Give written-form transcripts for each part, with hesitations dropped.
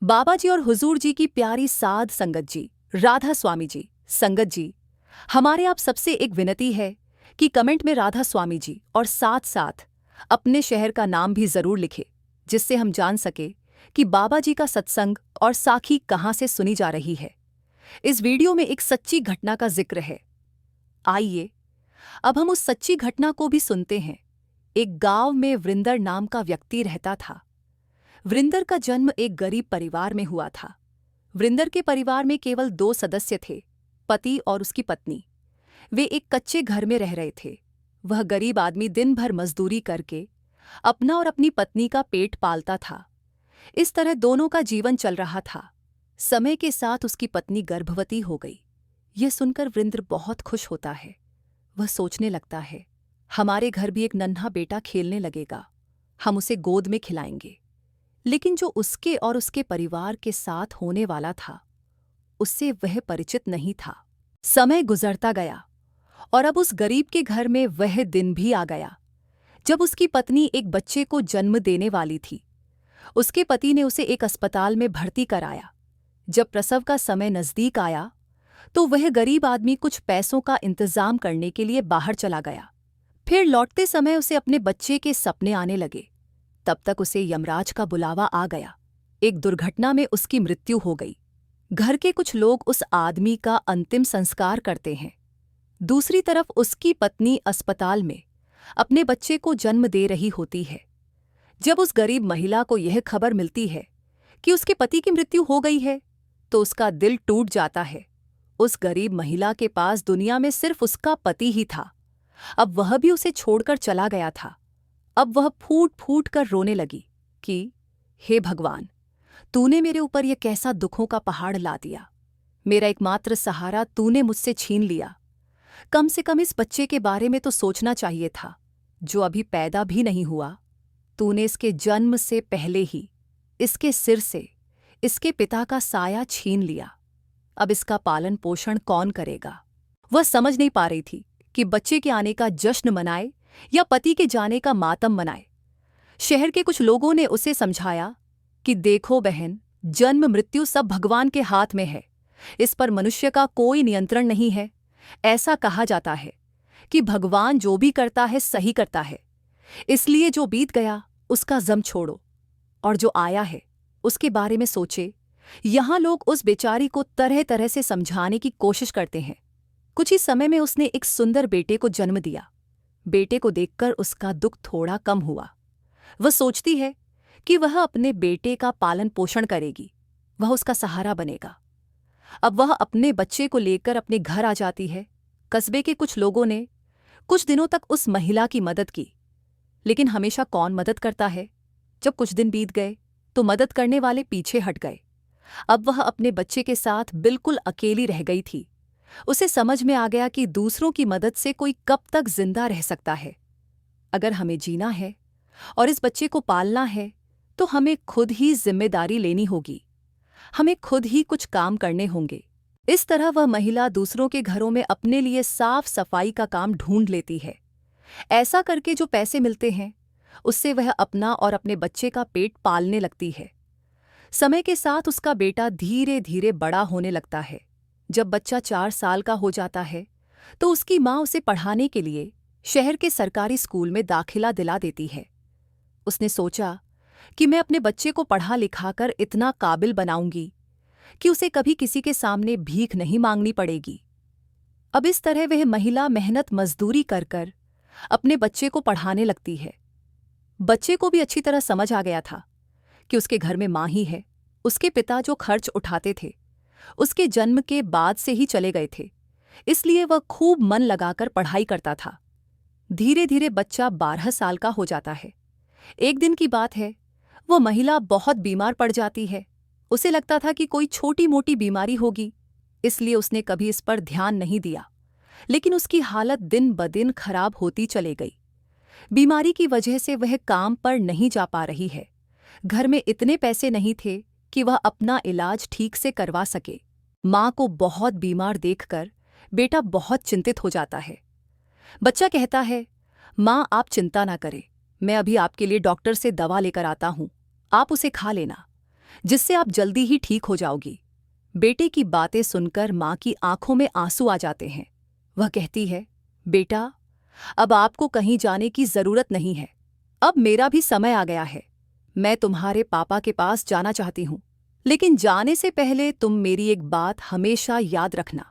बाबा जी और हुजूर जी की प्यारी साध संगत जी, राधा स्वामी जी, संगत जी, हमारे आप सबसे एक विनती है कि कमेंट में राधा स्वामी जी और साथ साथ अपने शहर का नाम भी जरूर लिखे, जिससे हम जान सके कि बाबा जी का सत्संग और साखी कहाँ से सुनी जा रही है। इस वीडियो में एक सच्ची घटना का जिक्र है। आइए अब हम उस सच्ची घटना को भी सुनते हैं। एक गांव में वृंदर नाम का व्यक्ति रहता था। वृंदर का जन्म एक गरीब परिवार में हुआ था। वृंदर के परिवार में केवल 2 सदस्य थे, पति और उसकी पत्नी। वे एक कच्चे घर में रह रहे थे। वह गरीब आदमी दिन भर मजदूरी करके अपना और अपनी पत्नी का पेट पालता था। इस तरह दोनों का जीवन चल रहा था। समय के साथ उसकी पत्नी गर्भवती हो गई। यह सुनकर वृंदर बहुत खुश होता है। वह सोचने लगता है, हमारे घर भी एक नन्हा बेटा खेलने लगेगा, हम उसे गोद में खिलाएंगे। लेकिन जो उसके और उसके परिवार के साथ होने वाला था, उससे वह परिचित नहीं था। समय गुजरता गया और अब उस गरीब के घर में वह दिन भी आ गया जब उसकी पत्नी एक बच्चे को जन्म देने वाली थी। उसके पति ने उसे एक अस्पताल में भर्ती कराया। जब प्रसव का समय नजदीक आया तो वह गरीब आदमी कुछ पैसों का इंतजाम करने के लिए बाहर चला गया। फिर लौटते समय उसे अपने बच्चे के सपने आने लगे। तब तक उसे यमराज का बुलावा आ गया। एक दुर्घटना में उसकी मृत्यु हो गई। घर के कुछ लोग उस आदमी का अंतिम संस्कार करते हैं। दूसरी तरफ उसकी पत्नी अस्पताल में अपने बच्चे को जन्म दे रही होती है। जब उस गरीब महिला को यह खबर मिलती है कि उसके पति की मृत्यु हो गई है, तो उसका दिल टूट जाता है। उस गरीब महिला के पास दुनिया में सिर्फ उसका पति ही था। अब वह भी उसे छोड़कर चला गया था। अब वह फूट फूट कर रोने लगी कि हे भगवान, तूने मेरे ऊपर यह कैसा दुखों का पहाड़ ला दिया। मेरा एकमात्र सहारा तूने मुझसे छीन लिया। कम से कम इस बच्चे के बारे में तो सोचना चाहिए था, जो अभी पैदा भी नहीं हुआ। तूने इसके जन्म से पहले ही इसके सिर से इसके पिता का साया छीन लिया। अब इसका पालन पोषण कौन करेगा? वह समझ नहीं पा रही थी कि बच्चे के आने का जश्न मनाए या पति के जाने का मातम मनाए। शहर के कुछ लोगों ने उसे समझाया कि देखो बहन, जन्म मृत्यु सब भगवान के हाथ में है, इस पर मनुष्य का कोई नियंत्रण नहीं है। ऐसा कहा जाता है कि भगवान जो भी करता है सही करता है, इसलिए जो बीत गया उसका गम छोड़ो और जो आया है उसके बारे में सोचे। यहाँ लोग उस बेचारी को तरह तरह से समझाने की कोशिश करते हैं। कुछ ही समय में उसने एक सुंदर बेटे को जन्म दिया। बेटे को देखकर उसका दुख थोड़ा कम हुआ। वह सोचती है कि वह अपने बेटे का पालन पोषण करेगी, वह उसका सहारा बनेगा। अब वह अपने बच्चे को लेकर अपने घर आ जाती है। कस्बे के कुछ लोगों ने कुछ दिनों तक उस महिला की मदद की, लेकिन हमेशा कौन मदद करता है? जब कुछ दिन बीत गए तो मदद करने वाले पीछे हट गए। अब वह अपने बच्चे के साथ बिल्कुल अकेली रह गई थी। उसे समझ में आ गया कि दूसरों की मदद से कोई कब तक जिंदा रह सकता है। अगर हमें जीना है और इस बच्चे को पालना है तो हमें खुद ही जिम्मेदारी लेनी होगी। हमें खुद ही कुछ काम करने होंगे। इस तरह वह महिला दूसरों के घरों में अपने लिए साफ सफाई का काम ढूंढ लेती है। ऐसा करके जो पैसे मिलते हैं उससे वह अपना और अपने बच्चे का पेट पालने लगती है। समय के साथ उसका बेटा धीरे धीरे बड़ा होने लगता है। जब बच्चा 4 साल का हो जाता है तो उसकी माँ उसे पढ़ाने के लिए शहर के सरकारी स्कूल में दाखिला दिला देती है। उसने सोचा कि मैं अपने बच्चे को पढ़ा लिखाकर इतना काबिल बनाऊंगी कि उसे कभी किसी के सामने भीख नहीं मांगनी पड़ेगी। अब इस तरह वह महिला मेहनत मजदूरी कर कर अपने बच्चे को पढ़ाने लगती है। बच्चे को भी अच्छी तरह समझ आ गया था कि उसके घर में माँ ही है। उसके पिता जो खर्च उठाते थे उसके जन्म के बाद से ही चले गए थे, इसलिए वह खूब मन लगाकर पढ़ाई करता था। धीरे धीरे बच्चा 12 साल का हो जाता है। एक दिन की बात है, वह महिला बहुत बीमार पड़ जाती है। उसे लगता था कि कोई छोटी मोटी बीमारी होगी, इसलिए उसने कभी इस पर ध्यान नहीं दिया। लेकिन उसकी हालत दिन ब दिन खराब होती चली गई। बीमारी की वजह से वह काम पर नहीं जा पा रही है। घर में इतने पैसे नहीं थे कि वह अपना इलाज ठीक से करवा सके। माँ को बहुत बीमार देखकर बेटा बहुत चिंतित हो जाता है। बच्चा कहता है, माँ आप चिंता ना करें, मैं अभी आपके लिए डॉक्टर से दवा लेकर आता हूँ, आप उसे खा लेना। जिससे आप जल्दी ही ठीक हो जाओगी। बेटे की बातें सुनकर माँ की आंखों में आंसू आ जाते हैं। वह कहती है, बेटा, अब आपको कहीं जाने की जरूरत नहीं है। अब मेरा भी समय आ गया है। मैं तुम्हारे पापा के पास जाना चाहती हूँ। लेकिन जाने से पहले तुम मेरी एक बात हमेशा याद रखना।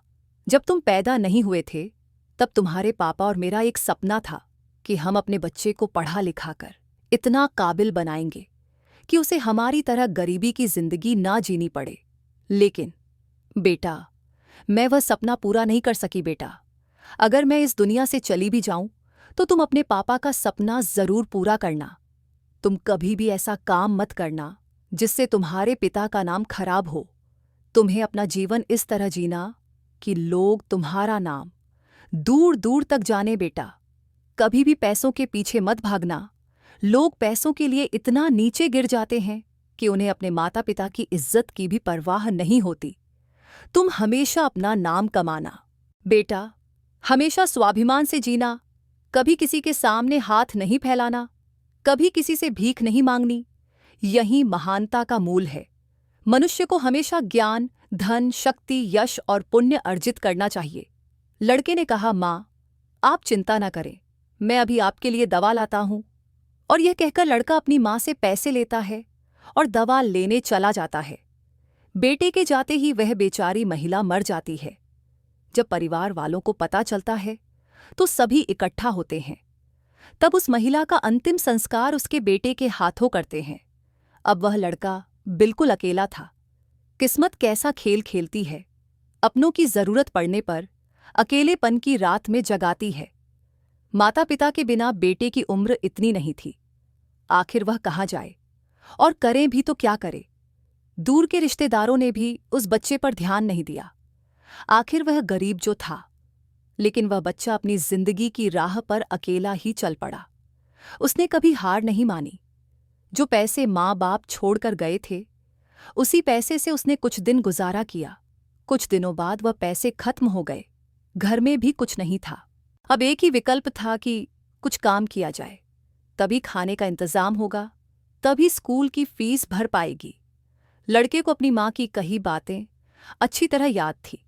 जब तुम पैदा नहीं हुए थे, तब तुम्हारे पापा और मेरा एक सपना था कि हम अपने बच्चे को पढ़ा लिखाकर इतना काबिल बनाएंगे कि उसे हमारी तरह गरीबी की जिंदगी ना जीनी पड़े। लेकिन बेटा, मैं वह सपना पूरा नहीं कर सकी बेटा। अगर मैं इस दुनिया से चली भी जाऊं तो तुम अपने पापा का सपना जरूर पूरा करना। तुम कभी भी ऐसा काम मत करना जिससे तुम्हारे पिता का नाम खराब हो। तुम्हें अपना जीवन इस तरह जीना कि लोग तुम्हारा नाम दूर दूर तक जाने बेटा। कभी भी पैसों के पीछे मत भागना। लोग पैसों के लिए इतना नीचे गिर जाते हैं कि उन्हें अपने माता पिता की इज्जत की भी परवाह नहीं होती। तुम हमेशा अपना नाम कमाना बेटा। हमेशा स्वाभिमान से जीना। कभी किसी के सामने हाथ नहीं फैलाना। कभी किसी से भीख नहीं मांगनी। यही महानता का मूल है। मनुष्य को हमेशा ज्ञान, धन, शक्ति, यश और पुण्य अर्जित करना चाहिए। लड़के ने कहा, माँ, आप चिंता न करें, मैं अभी आपके लिए दवा लाता हूं। और यह कहकर लड़का अपनी माँ से पैसे लेता है और दवा लेने चला जाता है। बेटे के जाते ही वह बेचारी महिला मर जाती है। जब परिवार वालों को पता चलता है तो सभी इकट्ठा होते हैं। तब उस महिला का अंतिम संस्कार उसके बेटे के हाथों करते हैं। अब वह लड़का बिल्कुल अकेला था। किस्मत कैसा खेल खेलती है। अपनों की जरूरत पड़ने पर अकेलेपन की रात में जगाती है। माता पिता के बिना बेटे की उम्र इतनी नहीं थी। आखिर वह कहाँ जाए और करें भी तो क्या करे। दूर के रिश्तेदारों ने भी उस बच्चे पर ध्यान नहीं दिया। आखिर वह गरीब जो था, लेकिन वह बच्चा अपनी जिंदगी की राह पर अकेला ही चल पड़ा। उसने कभी हार नहीं मानी। जो पैसे माँ बाप छोड़कर गए थे, उसी पैसे से उसने कुछ दिन गुजारा किया। कुछ दिनों बाद वह पैसे खत्म हो गए। घर में भी कुछ नहीं था। अब एक ही विकल्प था कि कुछ काम किया जाए, तभी खाने का इंतजाम होगा, तभी स्कूल की फीस भर पाएगी। लड़के को अपनी माँ की कही बातें अच्छी तरह याद थी।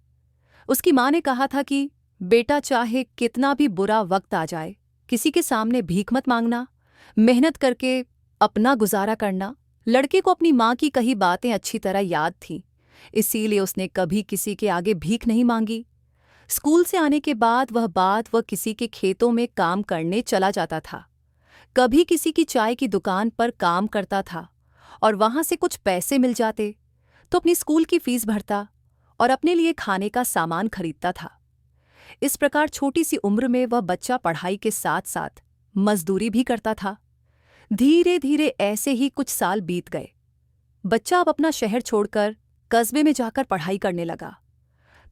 उसकी माँ ने कहा था कि बेटा, चाहे कितना भी बुरा वक्त आ जाए, किसी के सामने भीख मत मांगना, मेहनत करके अपना गुजारा करना। लड़के को अपनी माँ की कही बातें अच्छी तरह याद थीं, इसीलिए उसने कभी किसी के आगे भीख नहीं मांगी। स्कूल से आने के बाद वह किसी के खेतों में काम करने चला जाता था। कभी किसी की चाय की दुकान पर काम करता था और वहां से कुछ पैसे मिल जाते तो अपनी स्कूल की फीस भरता और अपने लिए खाने का सामान खरीदता था। इस प्रकार छोटी सी उम्र में वह बच्चा पढ़ाई के साथ साथ मजदूरी भी करता था। धीरे धीरे ऐसे ही कुछ साल बीत गए। बच्चा अब अपना शहर छोड़कर कस्बे में जाकर पढ़ाई करने लगा।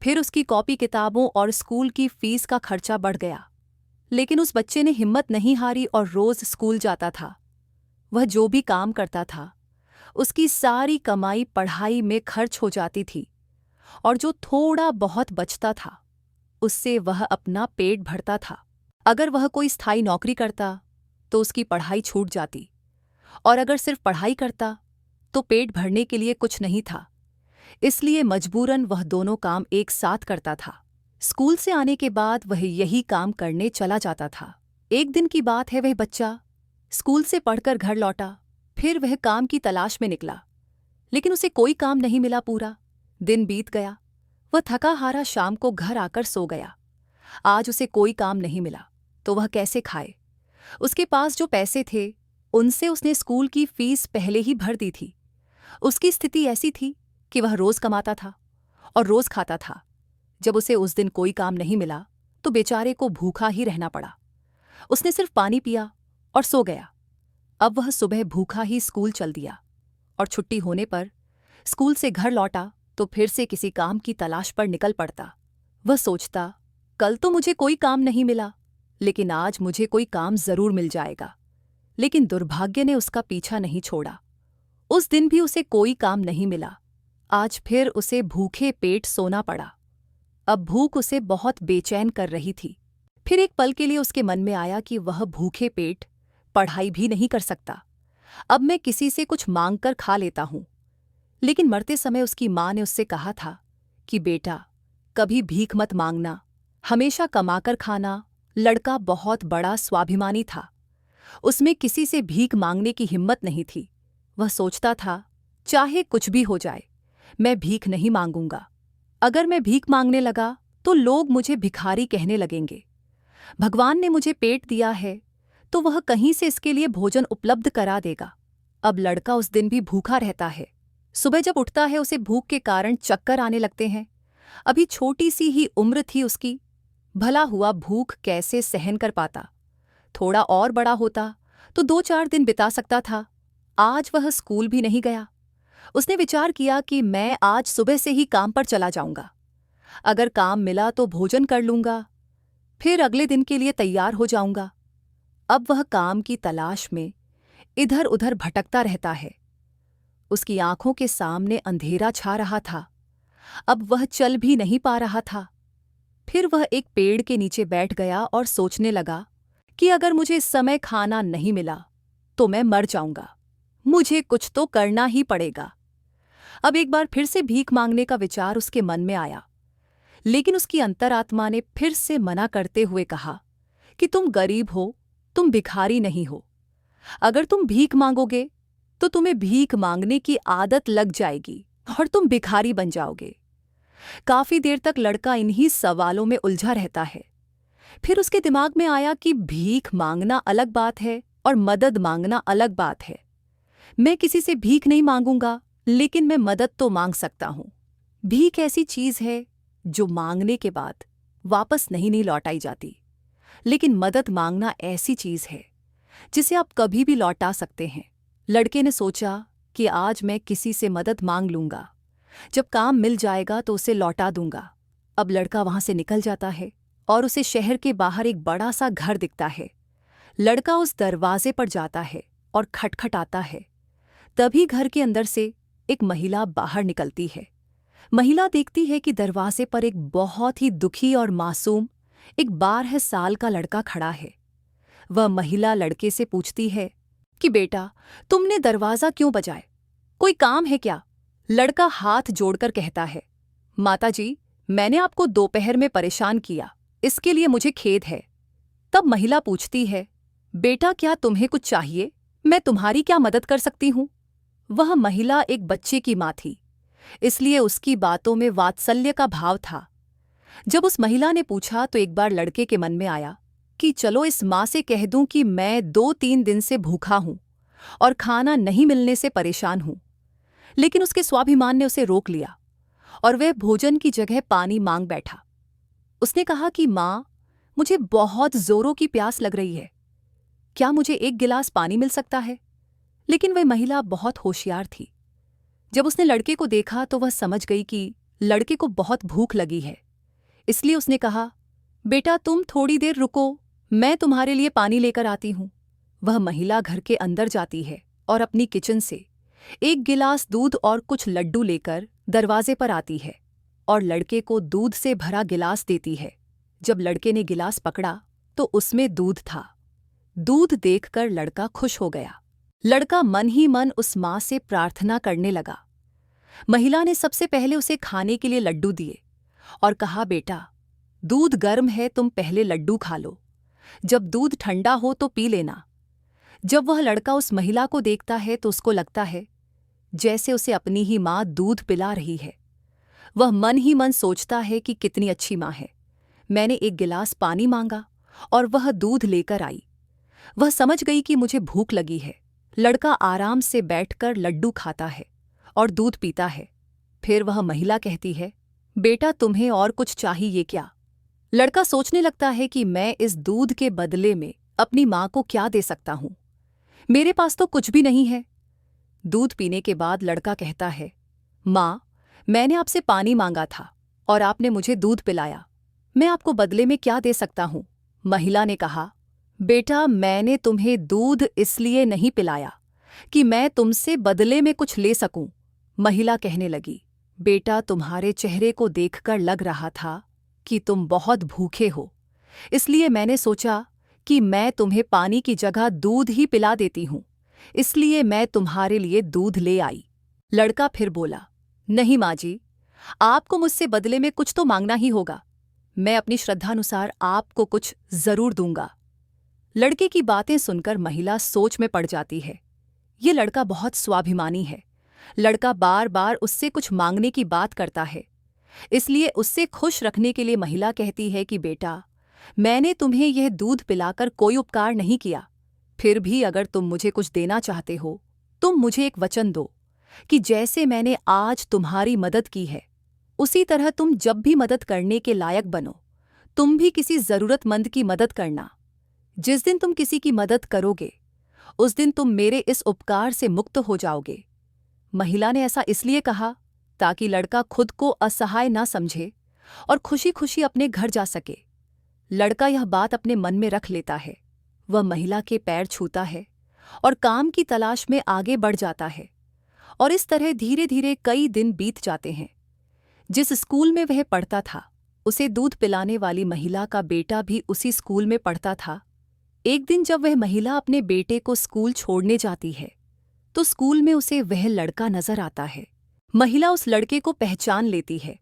फिर उसकी कॉपी किताबों और स्कूल की फीस का खर्चा बढ़ गया। लेकिन उस बच्चे ने हिम्मत नहीं हारी और रोज स्कूल जाता था। वह जो भी काम करता था, उसकी सारी कमाई पढ़ाई में खर्च हो जाती थी और जो थोड़ा बहुत बचता था उससे वह अपना पेट भरता था। अगर वह कोई स्थायी नौकरी करता तो उसकी पढ़ाई छूट जाती, और अगर सिर्फ पढ़ाई करता तो पेट भरने के लिए कुछ नहीं था। इसलिए मजबूरन वह दोनों काम एक साथ करता था। स्कूल से आने के बाद वह यही काम करने चला जाता था। एक दिन की बात है, वह बच्चा स्कूल से पढ़कर घर लौटा। फिर वह काम की तलाश में निकला, लेकिन उसे कोई काम नहीं मिला। पूरा दिन बीत गया। वह थका हारा शाम को घर आकर सो गया। आज उसे कोई काम नहीं मिला तो वह कैसे खाए। उसके पास जो पैसे थे उनसे उसने स्कूल की फीस पहले ही भर दी थी। उसकी स्थिति ऐसी थी कि वह रोज कमाता था और रोज खाता था। जब उसे उस दिन कोई काम नहीं मिला तो बेचारे को भूखा ही रहना पड़ा। उसने सिर्फ पानी पिया और सो गया। अब वह सुबह भूखा ही स्कूल चल दिया और छुट्टी होने पर स्कूल से घर लौटा तो फिर से किसी काम की तलाश पर निकल पड़ता। वह सोचता, कल तो मुझे कोई काम नहीं मिला, लेकिन आज मुझे कोई काम जरूर मिल जाएगा। लेकिन दुर्भाग्य ने उसका पीछा नहीं छोड़ा। उस दिन भी उसे कोई काम नहीं मिला। आज फिर उसे भूखे पेट सोना पड़ा। अब भूख उसे बहुत बेचैन कर रही थी। फिर एक पल के लिए उसके मन में आया कि वह भूखे पेट पढ़ाई भी नहीं कर सकता। अब मैं किसी से कुछ मांग कर खा लेता हूं। लेकिन मरते समय उसकी माँ ने उससे कहा था कि बेटा, कभी भीख मत मांगना, हमेशा कमाकर खाना। लड़का बहुत बड़ा स्वाभिमानी था। उसमें किसी से भीख मांगने की हिम्मत नहीं थी। वह सोचता था, चाहे कुछ भी हो जाए, मैं भीख नहीं मांगूंगा। अगर मैं भीख मांगने लगा तो लोग मुझे भिखारी कहने लगेंगे। भगवान ने मुझे पेट दिया है तो वह कहीं से इसके लिए भोजन उपलब्ध करा देगा। अब लड़का उस दिन भी भूखा रहता है। सुबह जब उठता है उसे भूख के कारण चक्कर आने लगते हैं। अभी छोटी सी ही उम्र थी उसकी। भला हुआ भूख कैसे सहन कर पाता। थोड़ा और बड़ा होता तो 2-4 दिन बिता सकता था। आज वह स्कूल भी नहीं गया। उसने विचार किया कि मैं आज सुबह से ही काम पर चला जाऊंगा। अगर काम मिला तो भोजन कर लूंगा, फिर अगले दिन के लिए तैयार हो जाऊंगा। अब वह काम की तलाश में इधर उधर भटकता रहता है। उसकी आंखों के सामने अंधेरा छा रहा था। अब वह चल भी नहीं पा रहा था। फिर वह एक पेड़ के नीचे बैठ गया और सोचने लगा कि अगर मुझे इस समय खाना नहीं मिला तो मैं मर जाऊंगा। मुझे कुछ तो करना ही पड़ेगा। अब एक बार फिर से भीख मांगने का विचार उसके मन में आया, लेकिन उसकी अंतरात्मा ने फिर से मना करते हुए कहा कि तुम गरीब हो, तुम भिखारी नहीं हो। अगर तुम भीख मांगोगे तो तुम्हें भीख मांगने की आदत लग जाएगी और तुम भिखारी बन जाओगे। काफी देर तक लड़का इन्हीं सवालों में उलझा रहता है। फिर उसके दिमाग में आया कि भीख मांगना अलग बात है और मदद मांगना अलग बात है। मैं किसी से भीख नहीं मांगूंगा, लेकिन मैं मदद तो मांग सकता हूं। भीख ऐसी चीज है जो मांगने के बाद वापस नहीं लौटाई जाती, लेकिन मदद मांगना ऐसी चीज है जिसे आप कभी भी लौटा सकते हैं। लड़के ने सोचा कि आज मैं किसी से मदद मांग लूंगा, जब काम मिल जाएगा तो उसे लौटा दूंगा। अब लड़का वहां से निकल जाता है और उसे शहर के बाहर एक बड़ा सा घर दिखता है। लड़का उस दरवाजे पर जाता है और खटखटाता है। तभी घर के अंदर से एक महिला बाहर निकलती है। महिला देखती है कि दरवाजे पर एक बहुत ही दुखी और मासूम एक 12 साल का लड़का खड़ा है। वह महिला लड़के से पूछती है कि बेटा, तुमने दरवाजा क्यों बजाए? कोई काम है क्या? लड़का हाथ जोड़कर कहता है, माताजी, मैंने आपको दोपहर में परेशान किया, इसके लिए मुझे खेद है। तब महिला पूछती है, बेटा, क्या तुम्हें कुछ चाहिए? मैं तुम्हारी क्या मदद कर सकती हूँ? वह महिला एक बच्चे की माँ थी, इसलिए उसकी बातों में वात्सल्य का भाव था। जब उस महिला ने पूछा तो एक बार लड़के के मन में आया कि चलो इस माँ से कह दूं कि मैं 2-3 दिन से भूखा हूं और खाना नहीं मिलने से परेशान हूं। लेकिन उसके स्वाभिमान ने उसे रोक लिया और वह भोजन की जगह पानी मांग बैठा। उसने कहा कि माँ, मुझे बहुत जोरों की प्यास लग रही है, क्या मुझे एक गिलास पानी मिल सकता है? लेकिन वह महिला बहुत होशियार थी। जब उसने लड़के को देखा तो वह समझ गई कि लड़के को बहुत भूख लगी है, इसलिए उसने कहा, बेटा, तुम थोड़ी देर रुको, मैं तुम्हारे लिए पानी लेकर आती हूँ। वह महिला घर के अंदर जाती है और अपनी किचन से एक गिलास दूध और कुछ लड्डू लेकर दरवाजे पर आती है और लड़के को दूध से भरा गिलास देती है। जब लड़के ने गिलास पकड़ा तो उसमें दूध था। दूध देखकर लड़का खुश हो गया। लड़का मन ही मन उस माँ से प्रार्थना करने लगा। महिला ने सबसे पहले उसे खाने के लिए लड्डू दिए और कहा, बेटा, दूध गर्म है, तुम पहले लड्डू खा लो, जब दूध ठंडा हो तो पी लेना। जब वह लड़का उस महिला को देखता है तो उसको लगता है जैसे उसे अपनी ही माँ दूध पिला रही है। वह मन ही मन सोचता है कि कितनी अच्छी माँ है। मैंने एक गिलास पानी मांगा और वह दूध लेकर आई। वह समझ गई कि मुझे भूख लगी है। लड़का आराम से बैठकर लड्डू खाता है और दूध पीता है। फिर वह महिला कहती है, बेटा, तुम्हें और कुछ चाहिए क्या? लड़का सोचने लगता है कि मैं इस दूध के बदले में अपनी माँ को क्या दे सकता हूँ। मेरे पास तो कुछ भी नहीं है। दूध पीने के बाद लड़का कहता है, माँ, मैंने आपसे पानी मांगा था और आपने मुझे दूध पिलाया, मैं आपको बदले में क्या दे सकता हूँ? महिला ने कहा, बेटा, मैंने तुम्हें दूध इसलिए नहीं पिलाया कि मैं तुमसे बदले में कुछ ले सकूं। महिला कहने लगी, बेटा, तुम्हारे चेहरे को देखकर लग रहा था कि तुम बहुत भूखे हो, इसलिए मैंने सोचा कि मैं तुम्हें पानी की जगह दूध ही पिला देती हूँ, इसलिए मैं तुम्हारे लिए दूध ले आई। लड़का फिर बोला, नहीं माँ जी, आपको मुझसे बदले में कुछ तो मांगना ही होगा। मैं अपनी श्रद्धानुसार आपको कुछ जरूर दूंगा। लड़के की बातें सुनकर महिला सोच में पड़ जाती है। ये लड़का बहुत स्वाभिमानी है। लड़का बार बार उससे कुछ मांगने की बात करता है। इसलिए उससे खुश रखने के लिए महिला कहती है कि बेटा, मैंने तुम्हें यह दूध पिलाकर कोई उपकार नहीं किया। फिर भी अगर तुम मुझे कुछ देना चाहते हो, तुम मुझे एक वचन दो कि जैसे मैंने आज तुम्हारी मदद की है, उसी तरह तुम जब भी मदद करने के लायक बनो, तुम भी किसी जरूरतमंद की मदद करना। जिस दिन तुम किसी की मदद करोगे, उस दिन तुम मेरे इस उपकार से मुक्त हो जाओगे। महिला ने ऐसा इसलिए कहा ताकि लड़का खुद को असहाय ना समझे और खुशी खुशी अपने घर जा सके। लड़का यह बात अपने मन में रख लेता है। वह महिला के पैर छूता है और काम की तलाश में आगे बढ़ जाता है। और इस तरह धीरे धीरे कई दिन बीत जाते हैं। जिस स्कूल में वह पढ़ता था, उसे दूध पिलाने वाली महिला का बेटा भी उसी स्कूल में पढ़ता था। एक दिन जब वह महिला अपने बेटे को स्कूल छोड़ने जाती है, तो स्कूल में उसे वह लड़का नजर आता है। महिला उस लड़के को पहचान लेती है।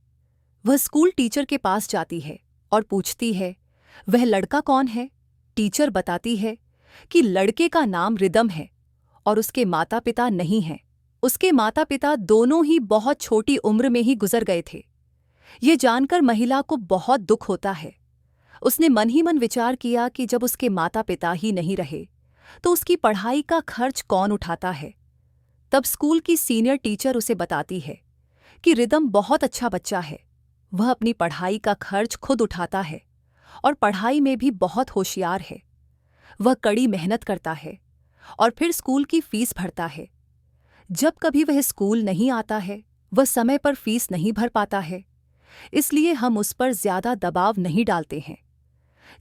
वह स्कूल टीचर के पास जाती है और पूछती है, वह लड़का कौन है? टीचर बताती है कि लड़के का नाम रिदम है और उसके माता पिता नहीं हैं। उसके माता पिता दोनों ही बहुत छोटी उम्र में ही गुजर गए थे। ये जानकर महिला को बहुत दुख होता है। उसने मन ही मन विचार किया कि जब उसके माता पिता ही नहीं रहे, तो उसकी पढ़ाई का खर्च कौन उठाता है। तब स्कूल की सीनियर टीचर उसे बताती है कि रिदम बहुत अच्छा बच्चा है। वह अपनी पढ़ाई का खर्च खुद उठाता है और पढ़ाई में भी बहुत होशियार है। वह कड़ी मेहनत करता है और फिर स्कूल की फीस भरता है। जब कभी वह स्कूल नहीं आता है, वह समय पर फीस नहीं भर पाता है, इसलिए हम उस पर ज्यादा दबाव नहीं डालते हैं।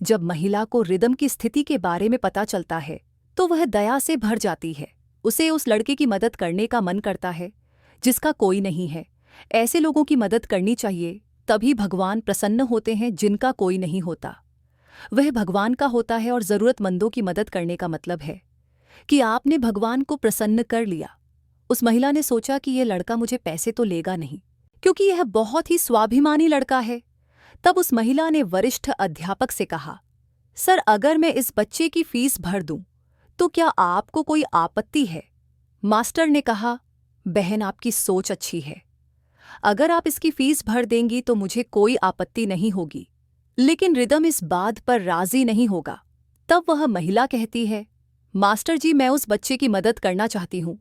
जब महिला को रिदम की स्थिति के बारे में पता चलता है, तो वह दया से भर जाती है। उसे उस लड़के की मदद करने का मन करता है जिसका कोई नहीं है। ऐसे लोगों की मदद करनी चाहिए, तभी भगवान प्रसन्न होते हैं जिनका कोई नहीं होता। वह भगवान का होता है और जरूरतमंदों की मदद करने का मतलब है कि आपने भगवान को प्रसन्न कर लिया। उस महिला ने सोचा कि यह लड़का मुझे पैसे तो लेगा नहीं, क्योंकि यह बहुत ही स्वाभिमानी लड़का है। तब उस महिला ने वरिष्ठ अध्यापक से कहा, सर, अगर मैं इस बच्चे की फीस भर दूं, तो क्या आपको कोई आपत्ति है? मास्टर ने कहा, बहन, आपकी सोच अच्छी है। अगर आप इसकी फीस भर देंगी तो मुझे कोई आपत्ति नहीं होगी। लेकिन रिदम इस बात पर राजी नहीं होगा। तब वह महिला कहती है, मास्टर जी, मैं उस बच्चे की मदद करना चाहती हूँ।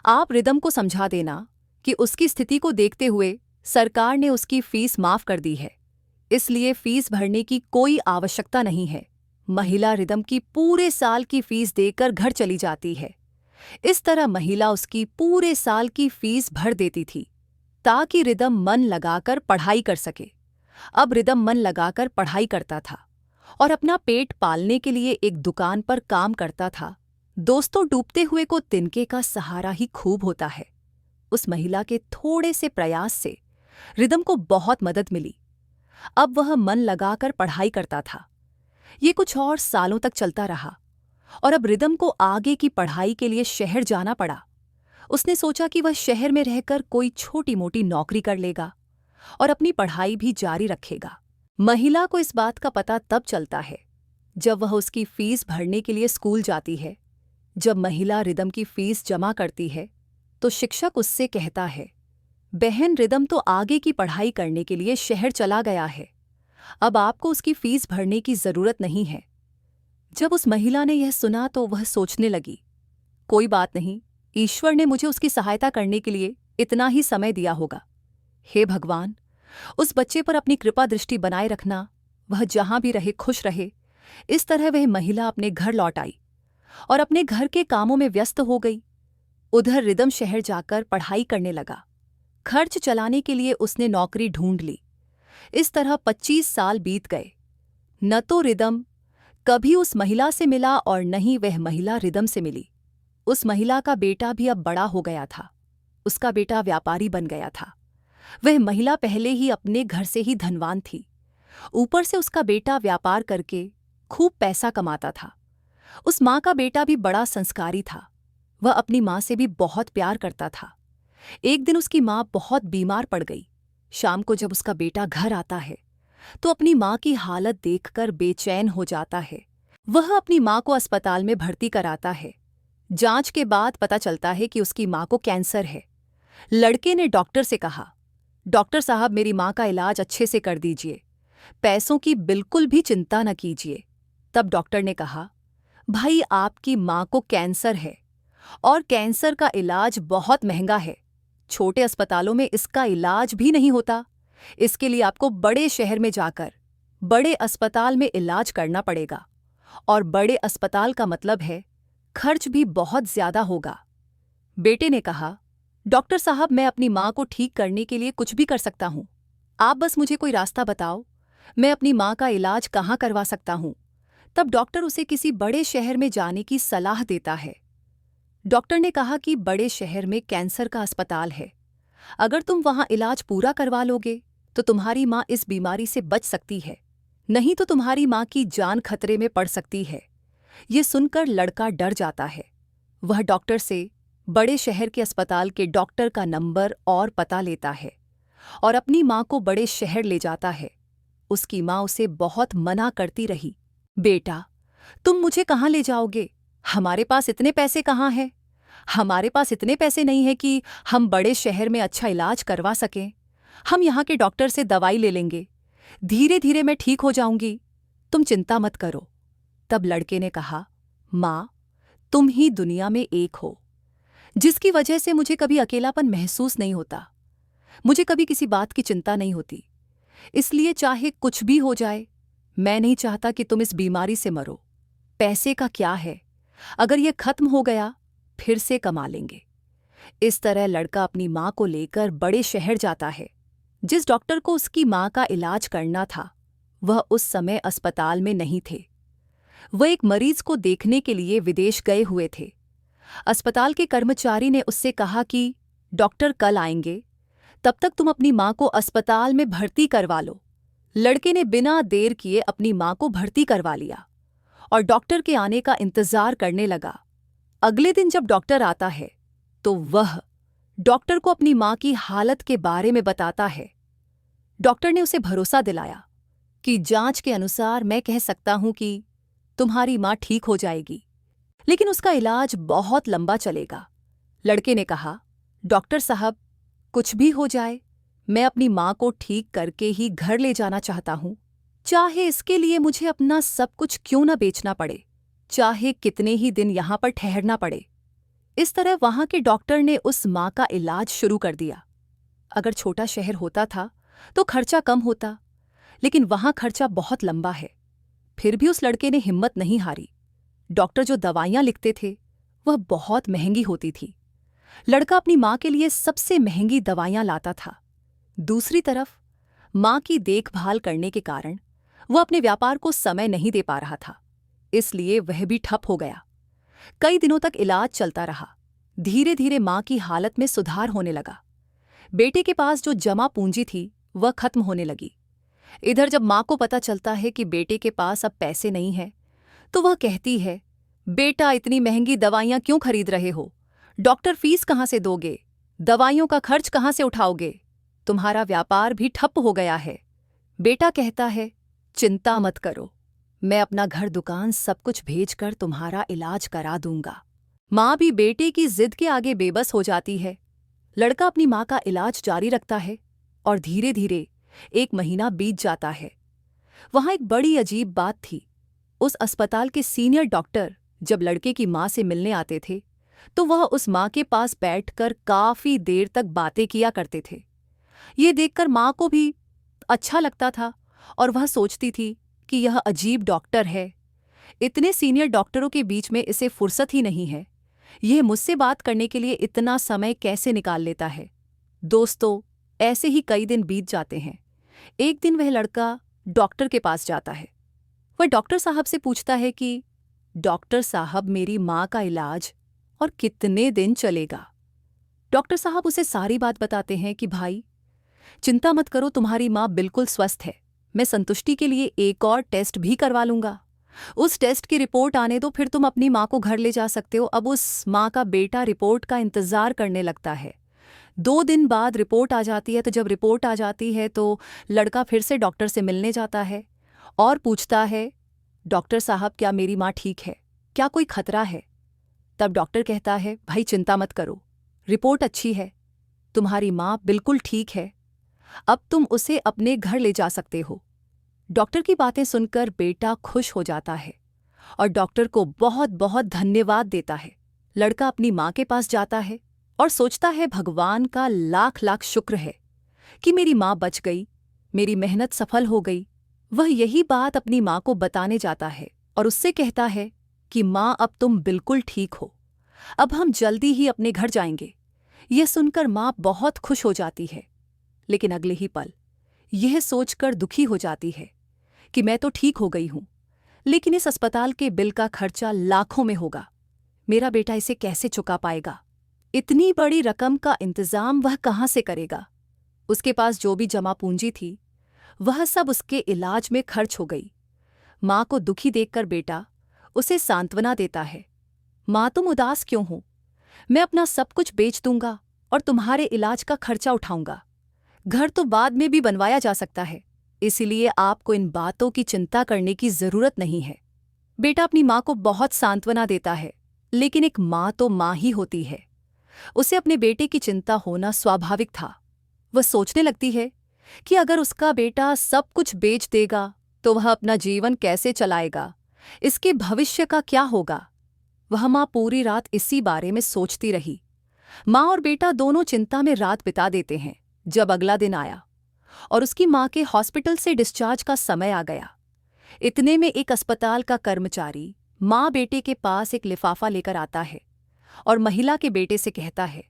आप रिदम को समझा देना कि उसकी स्थिति को देखते हुए सरकार ने उसकी फीस माफ कर दी है, इसलिए फीस भरने की कोई आवश्यकता नहीं है। महिला रिदम की पूरे साल की फीस देकर घर चली जाती है। इस तरह महिला उसकी पूरे साल की फीस भर देती थी ताकि रिदम मन लगाकर पढ़ाई कर सके। अब रिदम मन लगाकर पढ़ाई करता था और अपना पेट पालने के लिए एक दुकान पर काम करता था। दोस्तों, डूबते हुए को तिनके का सहारा ही खूब होता है। उस महिला के थोड़े से प्रयास से रिदम को बहुत मदद मिली। अब वह मन लगाकर पढ़ाई करता था। ये कुछ और सालों तक चलता रहा और अब रिदम को आगे की पढ़ाई के लिए शहर जाना पड़ा। उसने सोचा कि वह शहर में रहकर कोई छोटी मोटी नौकरी कर लेगा और अपनी पढ़ाई भी जारी रखेगा। महिला को इस बात का पता तब चलता है जब वह उसकी फीस भरने के लिए स्कूल जाती है। जब महिला रिदम की फीस जमा करती है, तो शिक्षक उससे कहता है, बहन, रिदम तो आगे की पढ़ाई करने के लिए शहर चला गया है। अब आपको उसकी फीस भरने की जरूरत नहीं है। जब उस महिला ने यह सुना तो वह सोचने लगी, कोई बात नहीं, ईश्वर ने मुझे उसकी सहायता करने के लिए इतना ही समय दिया होगा। हे भगवान, उस बच्चे पर अपनी कृपा दृष्टि बनाए रखना, वह जहां भी रहे खुश रहे। इस तरह वह महिला अपने घर लौट आई और अपने घर के कामों में व्यस्त हो गई। उधर रिदम शहर जाकर पढ़ाई करने लगा। खर्च चलाने के लिए उसने नौकरी ढूंढ ली। इस तरह 25 साल बीत गए। न तो रिदम कभी उस महिला से मिला और न ही वह महिला रिदम से मिली। उस महिला का बेटा भी अब बड़ा हो गया था। उसका बेटा व्यापारी बन गया था। वह महिला पहले ही अपने घर से ही धनवान थी। ऊपर से उसका बेटा व्यापार करके खूब पैसा कमाता था। उस माँ का बेटा भी बड़ा संस्कारी था। वह अपनी माँ से भी बहुत प्यार करता था। एक दिन उसकी माँ बहुत बीमार पड़ गई। शाम को जब उसका बेटा घर आता है तो अपनी माँ की हालत देखकर बेचैन हो जाता है। वह अपनी माँ को अस्पताल में भर्ती कराता है। जांच के बाद पता चलता है कि उसकी माँ को कैंसर है। लड़के ने डॉक्टर से कहा, डॉक्टर साहब मेरी माँ का इलाज अच्छे से कर दीजिए, पैसों की बिल्कुल भी चिंता न कीजिए। तब डॉक्टर ने कहा, भाई आपकी माँ को कैंसर है और कैंसर का इलाज बहुत महंगा है। छोटे अस्पतालों में इसका इलाज भी नहीं होता। इसके लिए आपको बड़े शहर में जाकर बड़े अस्पताल में इलाज करना पड़ेगा और बड़े अस्पताल का मतलब है खर्च भी बहुत ज्यादा होगा। बेटे ने कहा, डॉक्टर साहब मैं अपनी माँ को ठीक करने के लिए कुछ भी कर सकता हूँ। आप बस मुझे कोई रास्ता बताओ, मैं अपनी माँ का इलाज कहाँ करवा सकता हूँ। तब डॉक्टर उसे किसी बड़े शहर में जाने की सलाह देता है। डॉक्टर ने कहा कि बड़े शहर में कैंसर का अस्पताल है। अगर तुम वहां इलाज पूरा करवा लोगे तो तुम्हारी माँ इस बीमारी से बच सकती है, नहीं तो तुम्हारी माँ की जान खतरे में पड़ सकती है। ये सुनकर लड़का डर जाता है। वह डॉक्टर से बड़े शहर के अस्पताल के डॉक्टर का नंबर और पता लेता है और अपनी माँ को बड़े शहर ले जाता है। उसकी माँ उसे बहुत मना करती रही, बेटा तुम मुझे कहाँ ले जाओगे, हमारे पास इतने पैसे कहाँ हैं। हमारे पास इतने पैसे नहीं है कि हम बड़े शहर में अच्छा इलाज करवा सकें। हम यहाँ के डॉक्टर से दवाई ले लेंगे, धीरे धीरे मैं ठीक हो जाऊंगी, तुम चिंता मत करो। तब लड़के ने कहा, माँ तुम ही दुनिया में एक हो जिसकी वजह से मुझे कभी अकेलापन महसूस नहीं होता, मुझे कभी किसी बात की चिंता नहीं होती। इसलिए चाहे कुछ भी हो जाए, मैं नहीं चाहता कि तुम इस बीमारी से मरो। पैसे का क्या है, अगर यह खत्म हो गया फिर से कमा लेंगे। इस तरह लड़का अपनी माँ को लेकर बड़े शहर जाता है। जिस डॉक्टर को उसकी माँ का इलाज करना था वह उस समय अस्पताल में नहीं थे। वह एक मरीज को देखने के लिए विदेश गए हुए थे। अस्पताल के कर्मचारी ने उससे कहा कि डॉक्टर कल आएंगे, तब तक तुम अपनी माँ को अस्पताल में भर्ती करवा लो। लड़के ने बिना देर किए अपनी माँ को भर्ती करवा लिया और डॉक्टर के आने का इंतजार करने लगा। अगले दिन जब डॉक्टर आता है तो वह डॉक्टर को अपनी माँ की हालत के बारे में बताता है। डॉक्टर ने उसे भरोसा दिलाया कि जांच के अनुसार मैं कह सकता हूं कि तुम्हारी माँ ठीक हो जाएगी, लेकिन उसका इलाज बहुत लंबा चलेगा। लड़के ने कहा, डॉक्टर साहब कुछ भी हो जाए, मैं अपनी माँ को ठीक करके ही घर ले जाना चाहता हूं, चाहे इसके लिए मुझे अपना सब कुछ क्यों न बेचना पड़े, चाहे कितने ही दिन यहां पर ठहरना पड़े। इस तरह वहां के डॉक्टर ने उस माँ का इलाज शुरू कर दिया। अगर छोटा शहर होता था तो खर्चा कम होता, लेकिन वहां खर्चा बहुत लंबा है। फिर भी उस लड़के ने हिम्मत नहीं हारी। डॉक्टर जो दवाइयां लिखते थे वह बहुत महंगी होती थी। लड़का अपनी माँ के लिए सबसे महंगी दवाइयां लाता था। दूसरी तरफ माँ की देखभाल करने के कारण वह अपने व्यापार को समय नहीं दे पा रहा था, इसलिए वह भी ठप हो गया। कई दिनों तक इलाज चलता रहा। धीरे धीरे माँ की हालत में सुधार होने लगा। बेटे के पास जो जमा पूंजी थी वह खत्म होने लगी। इधर जब माँ को पता चलता है कि बेटे के पास अब पैसे नहीं हैं, तो वह कहती है, बेटा इतनी महंगी दवाइयाँ क्यों खरीद रहे हो, डॉक्टर फीस कहाँ से दोगे, दवाइयों का खर्च कहाँ से उठाओगे, तुम्हारा व्यापार भी ठप हो गया है। बेटा कहता है, चिंता मत करो, मैं अपना घर दुकान सब कुछ भेजकर तुम्हारा इलाज करा दूंगा। माँ भी बेटे की जिद के आगे बेबस हो जाती है। लड़का अपनी माँ का इलाज जारी रखता है और धीरे धीरे 1 महीना बीत जाता है। वहां एक बड़ी अजीब बात थी। उस अस्पताल के सीनियर डॉक्टर जब लड़के की माँ से मिलने आते थे तो वह उस माँ के पास बैठकर काफी देर तक बातें किया करते थे। ये देखकर माँ को भी अच्छा लगता था और वह सोचती थी कि यह अजीब डॉक्टर है, इतने सीनियर डॉक्टरों के बीच में इसे फुर्सत ही नहीं है, यह मुझसे बात करने के लिए इतना समय कैसे निकाल लेता है। दोस्तों, ऐसे ही कई दिन बीत जाते हैं। एक दिन वह लड़का डॉक्टर के पास जाता है। वह डॉक्टर साहब से पूछता है कि डॉक्टर साहब मेरी माँ का इलाज और कितने दिन चलेगा। डॉक्टर साहब उसे सारी बात बताते हैं कि भाई चिंता मत करो, तुम्हारी माँ बिल्कुल स्वस्थ है, मैं संतुष्टि के लिए एक और टेस्ट भी करवा लूंगा। उस टेस्ट की रिपोर्ट आने दो, फिर तुम अपनी माँ को घर ले जा सकते हो। अब उस माँ का बेटा रिपोर्ट का इंतजार करने लगता है। 2 दिन बाद रिपोर्ट आ जाती है। तो जब रिपोर्ट आ जाती है तो लड़का फिर से डॉक्टर से मिलने जाता है और पूछता है, डॉक्टर साहब क्या मेरी माँ ठीक है, क्या कोई खतरा है? तब डॉक्टर कहता है, भाई चिंता मत करो, रिपोर्ट अच्छी है, तुम्हारी माँ बिल्कुल ठीक है, अब तुम उसे अपने घर ले जा सकते हो। डॉक्टर की बातें सुनकर बेटा खुश हो जाता है और डॉक्टर को बहुत बहुत धन्यवाद देता है। लड़का अपनी माँ के पास जाता है और सोचता है, भगवान का लाख लाख शुक्र है कि मेरी माँ बच गई, मेरी मेहनत सफल हो गई। वह यही बात अपनी माँ को बताने जाता है और उससे कहता है कि माँ अब तुम बिल्कुल ठीक हो, अब हम जल्दी ही अपने घर जाएंगे। यह सुनकर माँ बहुत खुश हो जाती है, लेकिन अगले ही पल यह सोचकर दुखी हो जाती है कि मैं तो ठीक हो गई हूं, लेकिन इस अस्पताल के बिल का खर्चा लाखों में होगा, मेरा बेटा इसे कैसे चुका पाएगा? इतनी बड़ी रकम का इंतजाम वह कहाँ से करेगा? उसके पास जो भी जमा पूंजी थी वह सब उसके इलाज में खर्च हो गई। माँ को दुखी देखकर बेटा उसे सांत्वना देता है, माँ तुम उदास क्यों हो, मैं अपना सब कुछ बेच दूंगा और तुम्हारे इलाज का खर्चा उठाऊंगा। घर तो बाद में भी बनवाया जा सकता है, इसलिए आपको इन बातों की चिंता करने की जरूरत नहीं है। बेटा अपनी माँ को बहुत सांत्वना देता है, लेकिन एक माँ तो माँ ही होती है, उसे अपने बेटे की चिंता होना स्वाभाविक था। वह सोचने लगती है कि अगर उसका बेटा सब कुछ बेच देगा तो वह अपना जीवन कैसे चलाएगा, इसके भविष्य का क्या होगा। वह माँ पूरी रात इसी बारे में सोचती रही। माँ और बेटा दोनों चिंता में रात बिता देते हैं। जब अगला दिन आया और उसकी माँ के हॉस्पिटल से डिस्चार्ज का समय आ गया, इतने में एक अस्पताल का कर्मचारी माँ बेटे के पास एक लिफाफा लेकर आता है और महिला के बेटे से कहता है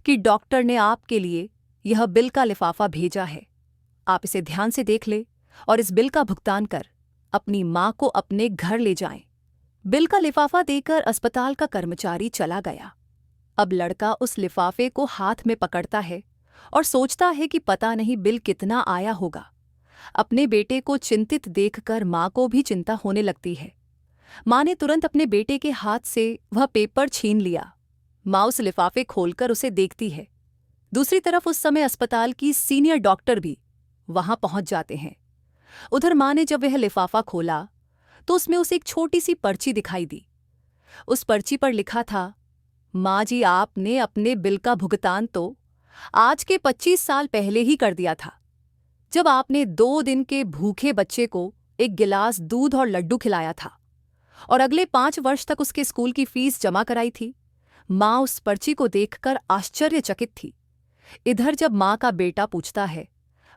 कि डॉक्टर ने आपके लिए यह बिल का लिफाफा भेजा है, आप इसे ध्यान से देख ले और इस बिल का भुगतान कर अपनी माँ को अपने घर ले जाएं। बिल का लिफाफा देकर अस्पताल का कर्मचारी चला गया। अब लड़का उस लिफाफे को हाथ में पकड़ता है और सोचता है कि पता नहीं बिल कितना आया होगा। अपने बेटे को चिंतित देखकर माँ को भी चिंता होने लगती है। माँ ने तुरंत अपने बेटे के हाथ से वह पेपर छीन लिया। माँ उस लिफाफे खोलकर उसे देखती है। दूसरी तरफ उस समय अस्पताल की सीनियर डॉक्टर भी वहां पहुंच जाते हैं। उधर माँ ने जब वह लिफाफा खोला तो उसमें उसे एक छोटी सी पर्ची दिखाई दी। उस पर्ची पर लिखा था, माँ जी आपने अपने बिल का भुगतान तो आज के 25 साल पहले ही कर दिया था, जब आपने 2 दिन के भूखे बच्चे को एक गिलास दूध और लड्डू खिलाया था और अगले 5 वर्ष तक उसके स्कूल की फीस जमा कराई थी। माँ उस पर्ची को देखकर आश्चर्यचकित थी। इधर जब माँ का बेटा पूछता है,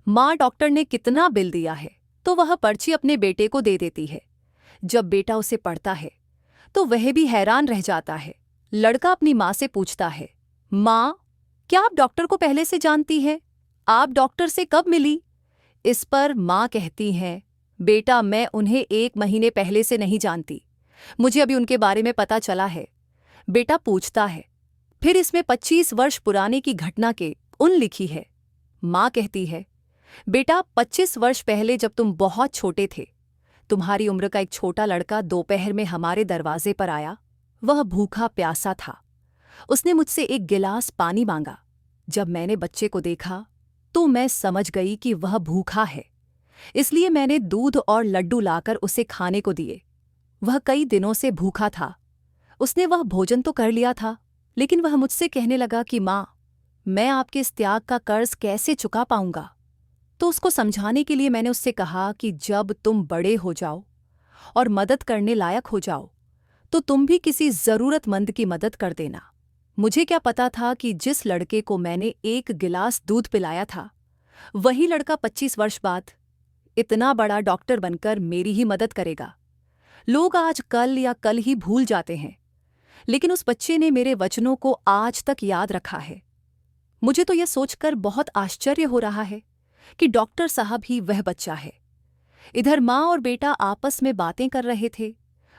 माँ डॉक्टर ने कितना बिल दिया है, तो वह पर्ची अपने बेटे को दे देती है। जब बेटा उसे पढ़ता है तो वह भी हैरान रह जाता है। लड़का अपनी माँ से पूछता है, माँ क्या आप डॉक्टर को पहले से जानती हैं? आप डॉक्टर से कब मिली? इस पर माँ कहती हैं, बेटा मैं उन्हें 1 महीने पहले से नहीं जानती, मुझे अभी उनके बारे में पता चला है। बेटा पूछता है, फिर इसमें 25 वर्ष पुराने की घटना के उन लिखी है। माँ कहती है, बेटा 25 वर्ष पहले जब तुम बहुत छोटे थे, तुम्हारी उम्र का एक छोटा लड़का दोपहर में हमारे दरवाजे पर आया। वह भूखा प्यासा था। उसने मुझसे एक गिलास पानी मांगा। जब मैंने बच्चे को देखा तो मैं समझ गई कि वह भूखा है, इसलिए मैंने दूध और लड्डू लाकर उसे खाने को दिए। वह कई दिनों से भूखा था। उसने वह भोजन तो कर लिया था, लेकिन वह मुझसे कहने लगा कि माँ मैं आपके इस त्याग का कर्ज कैसे चुका पाऊंगा। तो उसको समझाने के लिए मैंने उससे कहा कि जब तुम बड़े हो जाओ और मदद करने लायक हो जाओ तो तुम भी किसी जरूरतमंद की मदद कर देना। मुझे क्या पता था कि जिस लड़के को मैंने 1 गिलास दूध पिलाया था वही लड़का 25 वर्ष बाद इतना बड़ा डॉक्टर बनकर मेरी ही मदद करेगा। लोग आज कल या कल ही भूल जाते हैं, लेकिन उस बच्चे ने मेरे वचनों को आज तक याद रखा है। मुझे तो यह सोचकर बहुत आश्चर्य हो रहा है कि डॉक्टर साहब ही वह बच्चा है। इधर माँ और बेटा आपस में बातें कर रहे थे,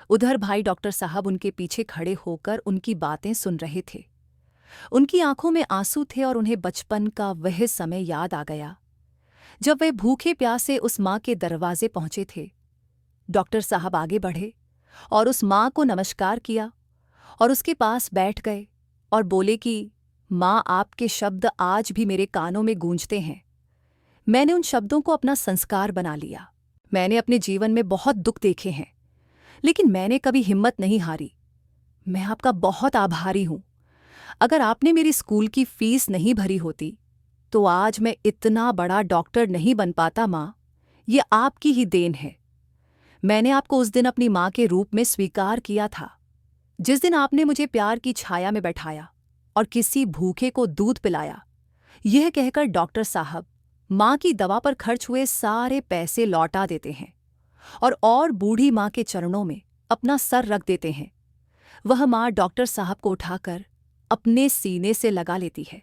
उधर भाई डॉक्टर साहब उनके पीछे खड़े होकर उनकी बातें सुन रहे थे। उनकी आंखों में आंसू थे और उन्हें बचपन का वह समय याद आ गया जब वे भूखे प्यासे उस माँ के दरवाजे पहुंचे थे। डॉक्टर साहब आगे बढ़े और उस माँ को नमस्कार किया और उसके पास बैठ गए और बोले कि माँ, आपके शब्द आज भी मेरे कानों में गूंजते हैं। मैंने उन शब्दों को अपना संस्कार बना लिया। मैंने अपने जीवन में बहुत दुख देखे हैं, लेकिन मैंने कभी हिम्मत नहीं हारी। मैं आपका बहुत आभारी हूं। अगर आपने मेरी स्कूल की फीस नहीं भरी होती तो आज मैं इतना बड़ा डॉक्टर नहीं बन पाता। माँ, ये आपकी ही देन है। मैंने आपको उस दिन अपनी माँ के रूप में स्वीकार किया था, जिस दिन आपने मुझे प्यार की छाया में बैठाया और किसी भूखे को दूध पिलाया, यह कहकर डॉक्टर साहब माँ की दवा पर खर्च हुए सारे पैसे लौटा देते हैं और बूढ़ी माँ के चरणों में अपना सर रख देते हैं। वह माँ डॉक्टर साहब को उठाकर अपने सीने से लगा लेती है।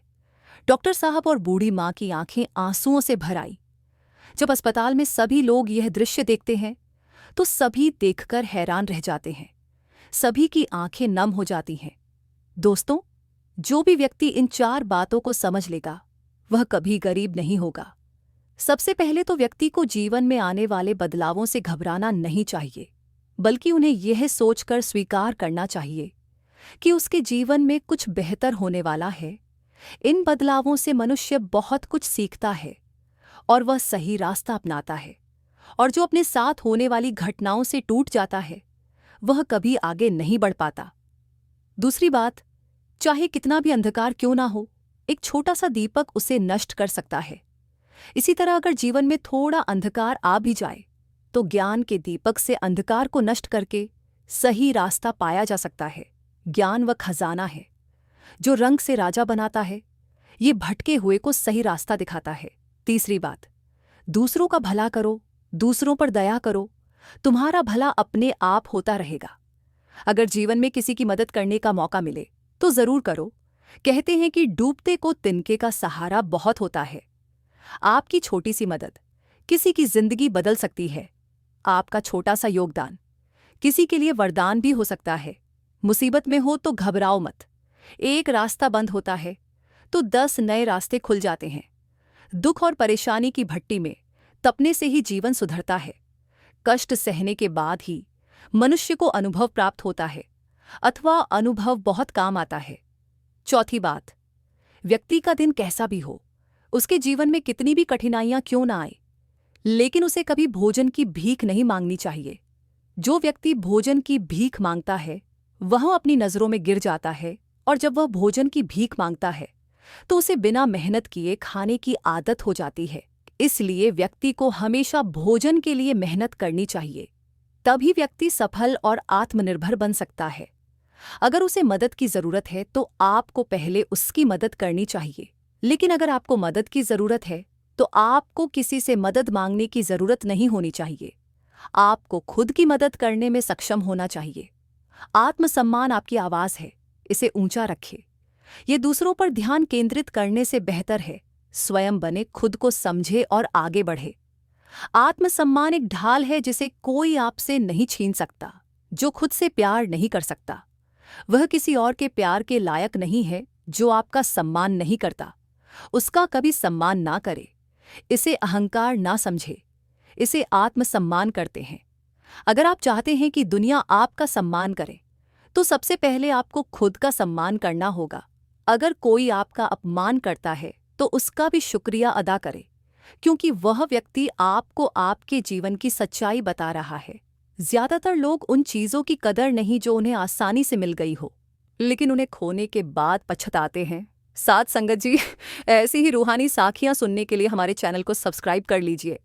डॉक्टर साहब और बूढ़ी माँ की आंखें आंसुओं से भर आई। जब अस्पताल में सभी लोग यह दृश्य देखते हैं तो सभी देखकर हैरान रह जाते हैं। सभी की आंखें नम हो जाती हैं। दोस्तों, जो भी व्यक्ति इन 4 बातों को समझ लेगा वह कभी गरीब नहीं होगा। सबसे पहले तो व्यक्ति को जीवन में आने वाले बदलावों से घबराना नहीं चाहिए, बल्कि उन्हें यह सोचकर स्वीकार करना चाहिए कि उसके जीवन में कुछ बेहतर होने वाला है। इन बदलावों से मनुष्य बहुत कुछ सीखता है और वह सही रास्ता अपनाता है, और जो अपने साथ होने वाली घटनाओं से टूट जाता है वह कभी आगे नहीं बढ़ पाता। दूसरी बात, चाहे कितना भी अंधकार क्यों ना हो, एक छोटा सा दीपक उसे नष्ट कर सकता है। इसी तरह अगर जीवन में थोड़ा अंधकार आ भी जाए तो ज्ञान के दीपक से अंधकार को नष्ट करके सही रास्ता पाया जा सकता है। ज्ञान वह खजाना है जो रंग से राजा बनाता है। ये भटके हुए को सही रास्ता दिखाता है। तीसरी बात, दूसरों का भला करो, दूसरों पर दया करो, तुम्हारा भला अपने आप होता रहेगा। अगर जीवन में किसी की मदद करने का मौका मिले तो जरूर करो। कहते हैं कि डूबते को तिनके का सहारा बहुत होता है। आपकी छोटी सी मदद किसी की जिंदगी बदल सकती है। आपका छोटा सा योगदान किसी के लिए वरदान भी हो सकता है। मुसीबत में हो तो घबराओ मत। एक रास्ता बंद होता है तो 10 नए रास्ते खुल जाते हैं। दुख और परेशानी की भट्टी में तपने से ही जीवन सुधरता है। कष्ट सहने के बाद ही मनुष्य को अनुभव प्राप्त होता है, अथवा अनुभव बहुत काम आता है। चौथी बात, व्यक्ति का दिन कैसा भी हो, उसके जीवन में कितनी भी कठिनाइयां क्यों ना आए, लेकिन उसे कभी भोजन की भीख नहीं मांगनी चाहिए। जो व्यक्ति भोजन की भीख मांगता है वह अपनी नजरों में गिर जाता है, और जब वह भोजन की भीख मांगता है तो उसे बिना मेहनत किए खाने की आदत हो जाती है। इसलिए व्यक्ति को हमेशा भोजन के लिए मेहनत करनी चाहिए, तभी व्यक्ति सफल और आत्मनिर्भर बन सकता है। अगर उसे मदद की जरूरत है तो आपको पहले उसकी मदद करनी चाहिए, लेकिन अगर आपको मदद की जरूरत है तो आपको किसी से मदद मांगने की जरूरत नहीं होनी चाहिए। आपको खुद की मदद करने में सक्षम होना चाहिए। आत्मसम्मान आपकी आवाज है, इसे ऊंचा रखें। यह दूसरों पर ध्यान केंद्रित करने से बेहतर है। स्वयं बने, खुद को समझे और आगे बढ़े। आत्मसम्मान एक ढाल है जिसे कोई आपसे नहीं छीन सकता। जो खुद से प्यार नहीं कर सकता वह किसी और के प्यार के लायक नहीं है। जो आपका सम्मान नहीं करता उसका कभी सम्मान ना करे। इसे अहंकार ना समझे, इसे आत्मसम्मान करते हैं। अगर आप चाहते हैं कि दुनिया आपका सम्मान करे तो सबसे पहले आपको खुद का सम्मान करना होगा। अगर कोई आपका अपमान करता है तो उसका भी शुक्रिया अदा करें, क्योंकि वह व्यक्ति आपको आपके जीवन की सच्चाई बता रहा है। ज्यादातर लोग उन चीजों की कदर नहीं जो उन्हें आसानी से मिल गई हो, लेकिन उन्हें खोने के बाद पछताते हैं। साथ संगत जी, ऐसी ही रूहानी साखियां सुनने के लिए हमारे चैनल को सब्सक्राइब कर लीजिए।